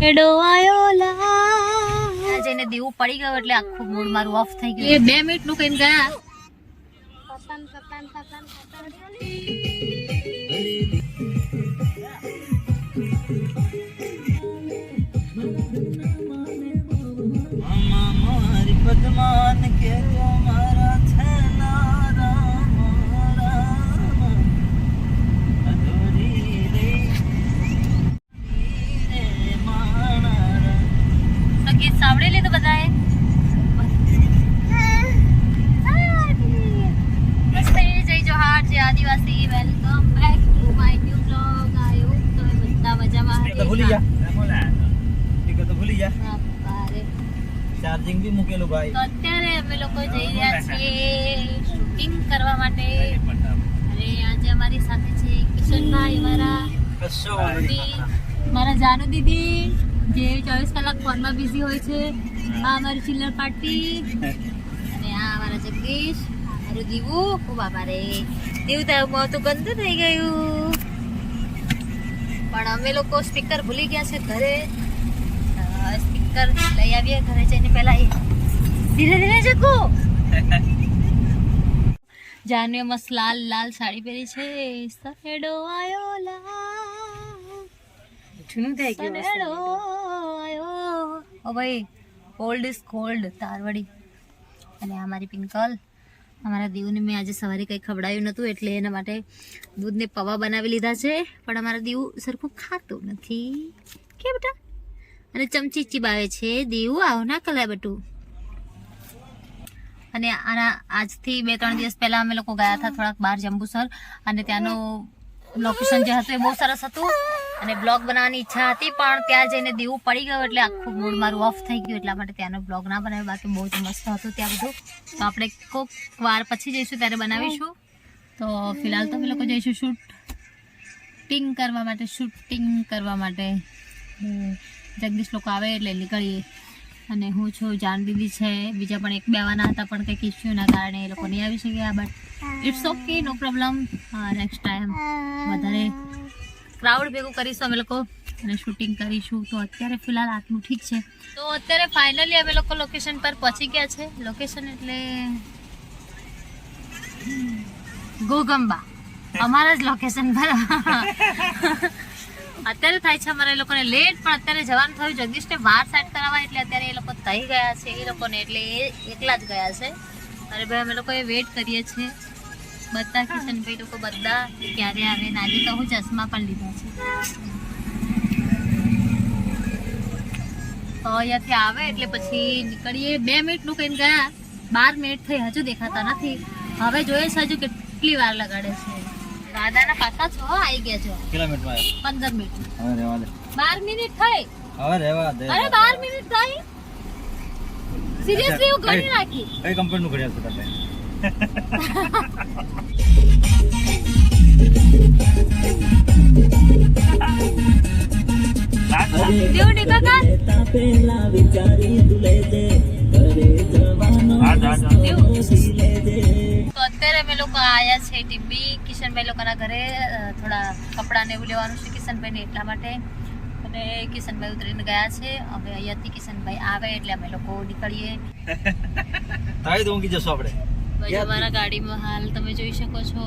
એડો આયો લા જેને દેવું પડી ગયો એટલે આખું મૂડ મારું ઓફ થઈ ગયું. એ 2 મિનિટ નું કઈને ગયા. पद्मान के जो मारा छना राम राम अधूरी रे माना तो गीत सावड़े ले तो बताए जय जोहार जय आदिवासी welcome back to my new blog. आयो तो બધા મજામાં હશે. तो भूली जा ठीक है तो भूली जा અરે ચાર્જિંગ બી મૂકેલું ભાઈ. તો અત્યારે અમે લોકો જઈ રહ્યા છીએ શૂટિંગ કરવા માટે. અરે આજે અમારી સાથે છે કિશનભાઈ મારા, કશો વાંધો નહીં. મારા જાનુ દીદી જે 24 કલાક ફોનમાં બિઝી હોય છે. આ અમારી ચિલ્લર પાર્ટી અને આ અમારા જગદીશ, મારું દીવું. ઓ બાબા રે દીવું તારું મોં તો ગંદુ થઈ ગયું. પણ અમે લોકો સ્પીકર ભૂલી ગયા છે ઘરે. સ્પીકર લઈ આવીએ ઘરે જઈને. પહેલા ધીરે ધીરે જગો. જાનુ મસ્ત લાલ લાલ સાડી પહેરી છે. સહેડો આયો લા જૂનું થઈ ગયું સહેડો આયો. ઓ ભાઈ ઓલ્ડ ઇઝ ગોલ્ડ તારવડી. અને આ મારી પિંકલ, અમારા દીવને મેં આજે સવારે કંઈ ખવડાવ્યું નહોતું એટલે એના માટે દૂધને પૌવા બનાવી લીધા છે. પણ અમારા દીવ સરખું ખાતું નથી કે બેટા, અને ચમચી ચીબાવે છે. દેવું આવ ના કલાય બટું. અને આના આજથી 2-3 દિવસ પહેલા અમે લોકો ગયા હતા થોડાક બહાર જંબુસર, અને ત્યાંનું લોકેશન જે હતું એ બહુ સરસ હતું અને બ્લોગ બનાવવાની ઈચ્છા હતી. પણ ત્યાં જઈને દેવું પડી ગયો એટલે આખું મૂડ મારું ઓફ થઈ ગયું. એટલા માટે ત્યાંનો બ્લોગ ના બનાવ્યો. બાકી બહુ જ મસ્ત હતું ત્યાં બધું. તો આપણે કોઈક વાર પછી જઈશું ત્યારે બનાવીશું. તો ફિલહાલ તો અમે લોકો જઈશું શૂટિંગ કરવા માટે. જગદીશ લોકો આવે એટલે નીકળીએ. અને હું છું, જાન દીદી છે, બીજા પણ 1-2 આવવાના હતા પણ કંઈક ઇસ્યુના કારણે એ લોકો નહીં આવી શક્યા. But it's okay, no problem. Next time વધારે ક્રાઉડ ભેગું કરીશું અમે લોકો અને શૂટિંગ કરીશું. તો અત્યારે ફિલહાલ આટલું ઠીક છે. તો અત્યારે ફાઇનલી અમે લોકો લોકેશન પર પહોંચી ગયા છે. લોકેશન એટલે ગોગંબા, અમારા જ લોકેશન પર. અત્યારે થાય છે અમારે એ લોકોને લેટ, પણ અત્યારે જવાનું થયું જગદીશને વાર સેટ કરાવવા એટલે અત્યારે એ લોકો થઈ ગયા છે. એ લોકોને એટલે એ એકલા જ ગયા છે. અરે ભાઈ અમે લોકોએ વેઇટ કરીએ છીએ બધા, કિશનભાઈ લોકો બધા ક્યારે આવે. આજે તો હું ચશ્મા પણ લીધા છે. તો અહીંયાથી આવે એટલે પછી નીકળીએ. 2 મિનિટનું કહીને ગયા, 12 મિનિટ થઈ હજુ દેખાતા નથી. હવે જોઈએ છે હજુ કેટલી વાર લગાડે છે. દાદાના પાછા છો આવી ગયા છો. કેટલા મિનિટમાં 15 મિનિટ. હવે રહેવા દે. 12 મિનિટ થઈ. હવે રહેવા દે. અરે 12 મિનિટ થઈ. સિરિયસલી હું ગણી રાખી. કઈ કંપનીનું ઘડિયાળ છે તારે? દેવ નિકાકા તો અત્યારે અમે લોકો આયા છે ટીબી કિશનભાઈ લોકોના ઘરે. થોડા કપડાં ને એવું લેવાનું છે કિશનભાઈને, એટલા માટે. અને કિશનભાઈ ઉતરીને ગયા છે. હવે અહીંયાથી કિશનભાઈ આવે એટલે અમે લોકો નીકળીએ. તાઈ તો ઊંઘી જશો આપણે. પછી અમારા ગાડીમાં હાલ તમે જોઈ શકો છો.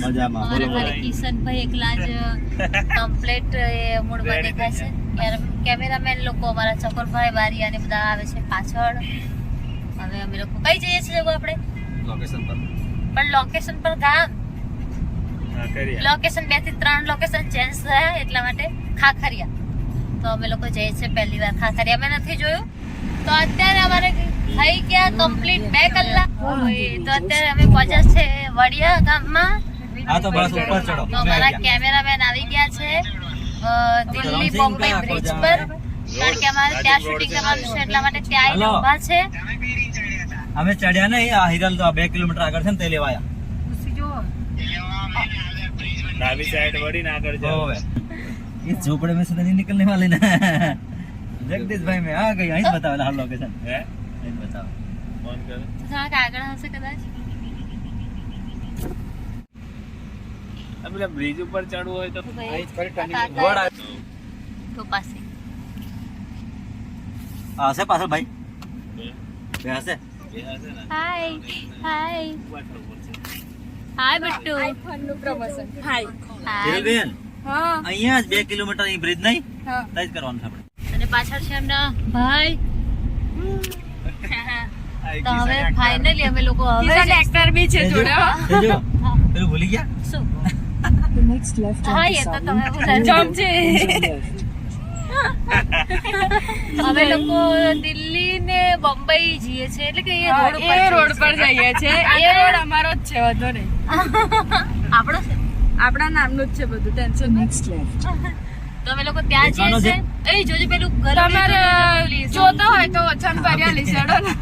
મજામાં. અમારા ઘરે કિશનભાઈ એકલા જ કમ્પ્લીટ મૂડમાં દેખાય છે. કેમેરામેન લોકો અમારા ચકોરભાઈ બારી અને બધા આવે છે પાછળ. હવે અમે લોકો કઈ જઈએ છીએ આપણે લોકેશન પર. પણ લોકેશન પર ગામ લોકેશન 2 થી 3 લોકેશન ચેન્જ થયા એટલા માટે ખાખરિયા. તો અમે લોકો જઈએ છીએ પહેલી વાર ખાખરિયા. મેં નથી જોયું. તો અત્યારે અમારે થઈ ગયા કમ્પ્લીટ 2 કલાક. તો અત્યારે અમે પહોંચ્યા છે વડિયા ગામમાં. આ તો બસ ઉપર ચડો. તો અમારા કેમેરામેન આવી ગયા છે દિલ્હી બોમ્બે બ્રિજ પર, કારણ કે અમારે ત્યાં શૂટિંગ કરવાનું છે એટલા માટે ત્યાં આવીને ઊભા છે. અમે ચડ્યા નહીં. આ હિરલ તો 2 કિલોમીટર આગળ છે ને તે લેવા આયા. ડાબી સાઈડ વળીને આગળ જાઓ. હવે ये झोपड़े में से नहीं निकलने वाले ना. जगदीश भाई मैं आ गई. અહીં બતાવેલા હાલ લોકેશન. હે અહીં બતાવો. ફોન કરો. થોડાક આગળ હશે કદાચ. આ પેલા બ્રિજ ઉપર ચડવું હોય તો ભાઈ, અહીં ફરી turning કાકા. રોડ આવે. તો પાસે હશે પાછળ ભાઈ બે હશે હાય હાય હાય બટ્ટુ હાય હિરલબેન અહીંયા જ 2 કિલોમીટર ની બ્રિજ નહીં તઈ જ કરવાનું છે આપણે અને પાછળ છે એમના ભાઈ તો હવે ફાઇનલી અમે લોકો હવે એક્ટર બી છે જોડે જો પેલું ભૂલી ગયા શું The next left હા on એ the તો Savli તમે Highway છે left. અમે લોકો દિલ્હી ને બોમ્બઈ જઈએ છીએ એટલે કે એ રોડ પર જઈએ છે એ રોડ અમારો જ છે વધો નહીં આપણો છે આપણા નામનું જ છે બધું The ટેન્શન next left. તો અમે લોકો ત્યાં વેચવાનો જઈએ છે એ જોજો પેલું ઘર તમારે જોતો હોય તો ઓછાન ભર્યા લીસેડો ને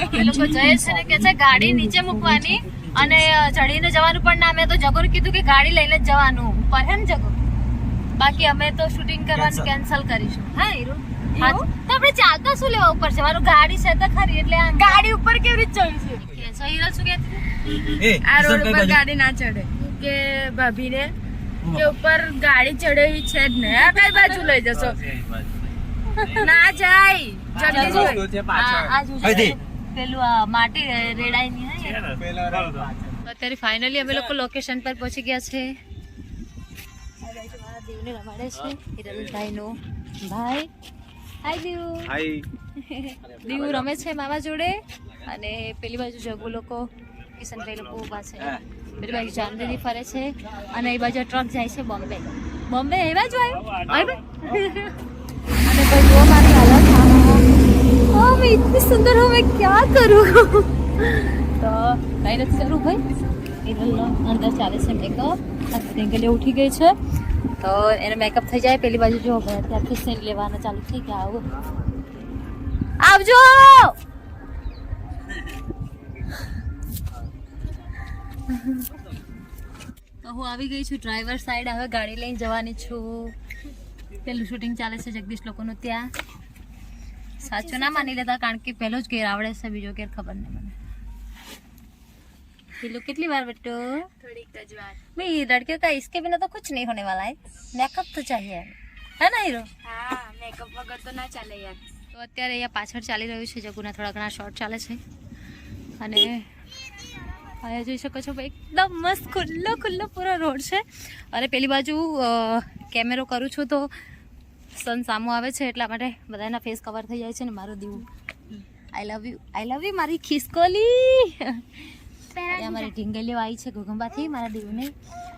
અમે લોકો જઈએ છે ને કે છે ગાડી નીચે મૂકવાની અને ચડીને જવાનું પણ ના મેં તો જગોને કીધું કે ગાડી લઈને જ જવાનું ઉપર હે ને જગો બાકી અમે તો શૂટિંગ કરવાનું કેન્સલ કરીશું હા હીરો હા તો આપણે ચાલતા શું લેવા ઉપર જવાનું ગાડી છે તો ખરી એટલે આ ગાડી ઉપર કેવી રીતે ચડશે કે છે હીરો શું કહેતી એ આ રોડ કિશન કઈ ઉપર બાજુ? ગાડી ના ચડે કે ભાભીને કે ઉપર ગાડી ચડેવી છે જ ને આ કઈ બાજુ લઈ જશો ના જાય જલ્દી જોઈ આ જોજો અહીંથી. પેલું આ માટી રેડાઈની હે અત્યારે ફાઇનલી અમે લોકો લોકેશન પર પહોંચી ગયા છે મારા દેવને રમાડે છે હિરલભાઈનો ભાઈ હાય દેવ દેવ રમે છે મામા જોડે અને પેલી બાજુ જગુ લોકો કિશનભાઈ લોકો ઊભા છે પેલી બાજુ ચાંદની ફરે છે અને એ બાજુ ટ્રક જાય છે બોમ્બે બોમ્બે એ બાજુ આવ્યું અને ભાઈ જો મારી હાલત हाँ मैं इतनी सुंदर हूँ मैं क्या करूँ तो કઈ નથી જરૂર ભાઈ હિરલ અંદર ચાલે છે મેકઅપ ટેંગલે ઉઠી ગઈ છે તો એને મેકઅપ થઈ જાય પેલી બાજુ જો ભાઈ ત્યારથી સીન લેવાના ચાલુ થઈ ગયા આવો આવજો તો હું આવી ગઈ છું ડ્રાઈવર સાઈડ હવે ગાડી લઈને જવાની છું પેલું શૂટિંગ ચાલે છે જગદીશ લોકોનું ત્યાં સાચું ના માની લેતા કારણ કે પહેલો જ ગેર આવડે છે બીજો ગેર ખબર નહીં મને પેલું કેટલી વાર બેટો થોડીક જ વાર भाई लड़कियों का इसके बिना तो कुछ नहीं होने वाला है मेकअप तो चाहिए है ना हीरो હા મેકઅપ વગર તો ના ચાલે યાર તો અત્યારે અહીંયા પાછળ ચાલી રહ્યું છે જગુના થોડા ઘણા શોર્ટ ચાલે છે અને અહીંયા જોઈ શકો છો ભાઈ એકદમ મસ્ત ખુલ્લો ખુલ્લો પૂરો રોડ છે અને પેલી બાજુ કેમેરો કરું છું તો સન સામું આવે છે એટલા માટે બધાના ફેસ કવર થઈ જાય છે ને મારું દીવું આઈ લવ યુ મારી ખિસકોલી અહીંયા મારી ઢીંગલીઓ આવી છે ઘુઘંબાથી મારા દીવને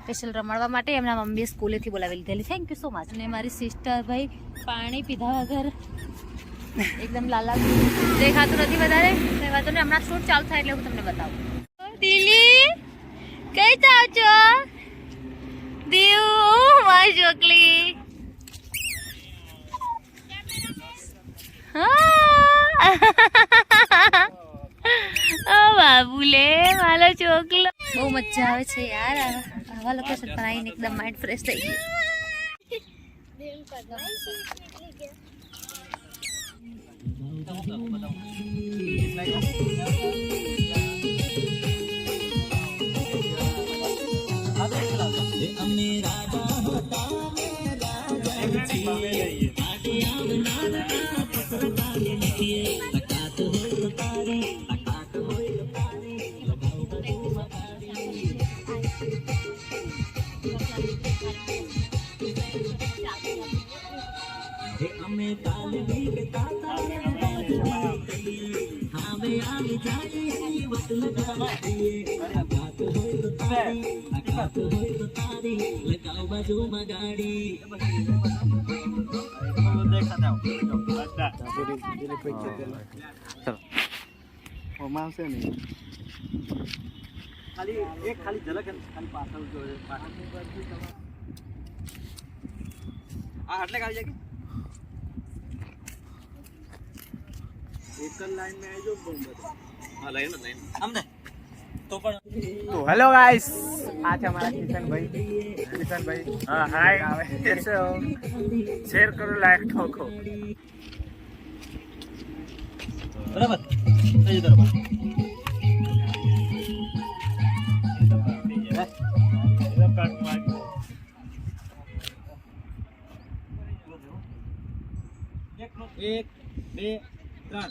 સ્પેશિયલ રમાડવા માટે એમના મમ્મીએ સ્કૂલેથી બોલાવી લીધેલી થેન્ક યુ સો મચ અને મારી સિસ્ટર ભાઈ પાણી પીધા વગર એકદમ લાલા દેખાતું નથી વધારે કંઈ વાતો નહીં હમણાં શૂટ ચાલુ થાય એટલે હું તમને બતાવું દિલી કઈ થાવ છો દીવ મારી ચોકલી બાબુલે મારો ચોકલો બહુ મજા આવે છે યાર આવા લોકેશન પર આવીને એકદમ માઇન્ડ ફ્રેશ થઈ ગયું ખાલી ઝલક ખાલી પાછળ જોડે આ આટલે કાઢી જાય એક લાઈન મે આવી જો બોમ્બે હા લાઈન અમને તો પણ तो हेलो गाइस आज हमारा किशन भाई हाँ हाय कैसे हो शेयर करो लाइक ठोको બરાબર થઈ જતો બરાબર 1 2 3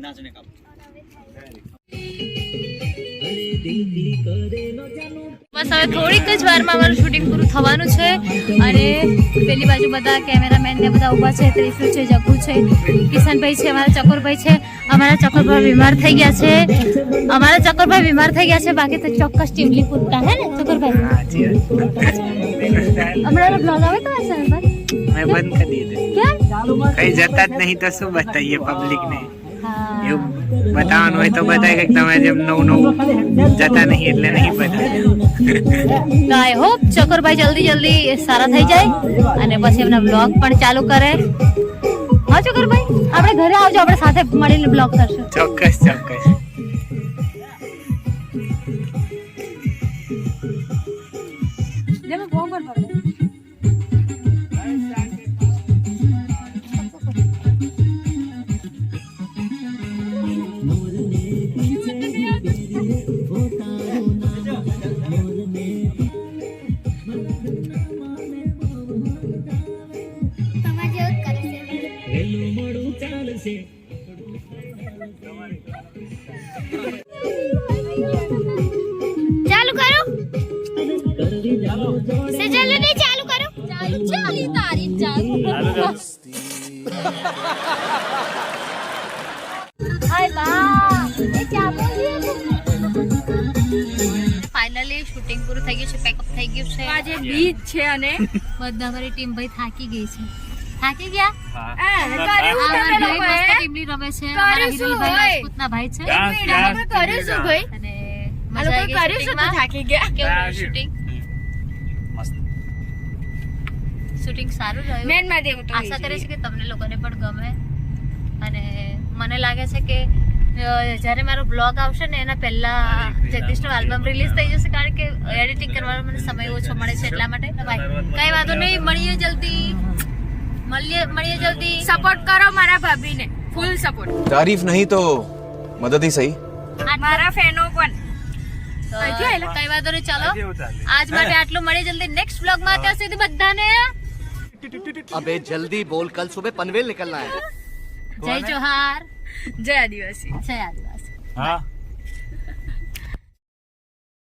નાચને કાપ બસ હવે થોડીક જ વારમાં અમારું શૂટિંગ પૂરું થવાનું છે અને પેલી બાજુ બધા કેમેરામેન ને બધા ઊભા છે. ત્રિશુલ છે, જગ્ગુ છે, કિશનભાઈ છે, અમારા ચકોરભાઈ છે. અમારા ચકોરભાઈ બીમાર થઈ ગયા છે. બાકી તો ચોક્કસ ટીમલી પૂરતા હે ને ચકોરભાઈ? હમણાં બ્લોગ આવે તો ચેનલ પર मैं बंद कर दिए थे. કેમ? कहीं जता જ નહીં તો શું બતાઈએ પબ્લિક ને. હા એવું બતાવવાનું હોય તો બતાય કે તમે જેમ નવું જતા નહીં એટલે નહીં બતાય. તો આઈ હોપ ચકોરભાઈ જલ્દી સારા થઈ જાય અને પછી એમના બ્લોગ પણ ચાલુ કરે. હા ચકોરભાઈ, આપણે ઘરે આવજો, આપણે સાથે મળીને બ્લોગ કરશું. ચોક્કસ. ચાલુ કરો સેજલ ને ચાલુ કરો. ચાલી તારી ચાલુ. હાય બા એ ચા બોલીએ. ફાઇનલી શૂટિંગ પૂરું થઈ ગયું છે, પેકઅપ થઈ ગયું છે. આજે બીચ છે અને બધા અમારી ટીમ ભાઈ થાકી ગઈ છે. થાકી ગયા? કર્યું તમે અમારા ભાઈ લોકોએ? મસ્ત ટીમલી રમે છે. અમારા કર્યું શું હિરલભાઈ હોય? રાજપૂતના ભાઈ છે. અમે કરીશું ભાઈ. અને આ મજા લોકો આવી ગઈ કરીશું તો shootingમાં. થાકી ગયા. કેવું રહ્યું શૂટિંગ? શૂટિંગ સારું રહ્યું. મેન માં દેવું તો આશા કરે છે કે તમને લોકોને પણ ગમે અને મને લાગે છે કે જ્યારે મારો બ્લોગ આવશે ને એના પહેલા જગદીશનો આલ્બમ રિલીઝ થઈ જશે, કારણ કે એડિટિંગ કરવાનો મને સમય ઓછો મળે છે એટલા માટે. કઈ વાંધો નહીં, મળીએ જલ્દી. સપોર્ટ કરો મારા ભાભીને, ફૂલ સપોર્ટ. तारीफ नहीं तो मदद ही सही. મારા ફેનો પણ. તો કઈ વાંધો નહીં, ચાલો આજ માટે આટલું. મળીએ જલ્દી નેક્સ્ટ બ્લોગમાં. ત્યાં સુધી બધાને अबे जल्दी बोल, कल सुबह पनवेल निकलना है. જય જોહાર, જય આદિવાસી. જય આદિવાસી. હા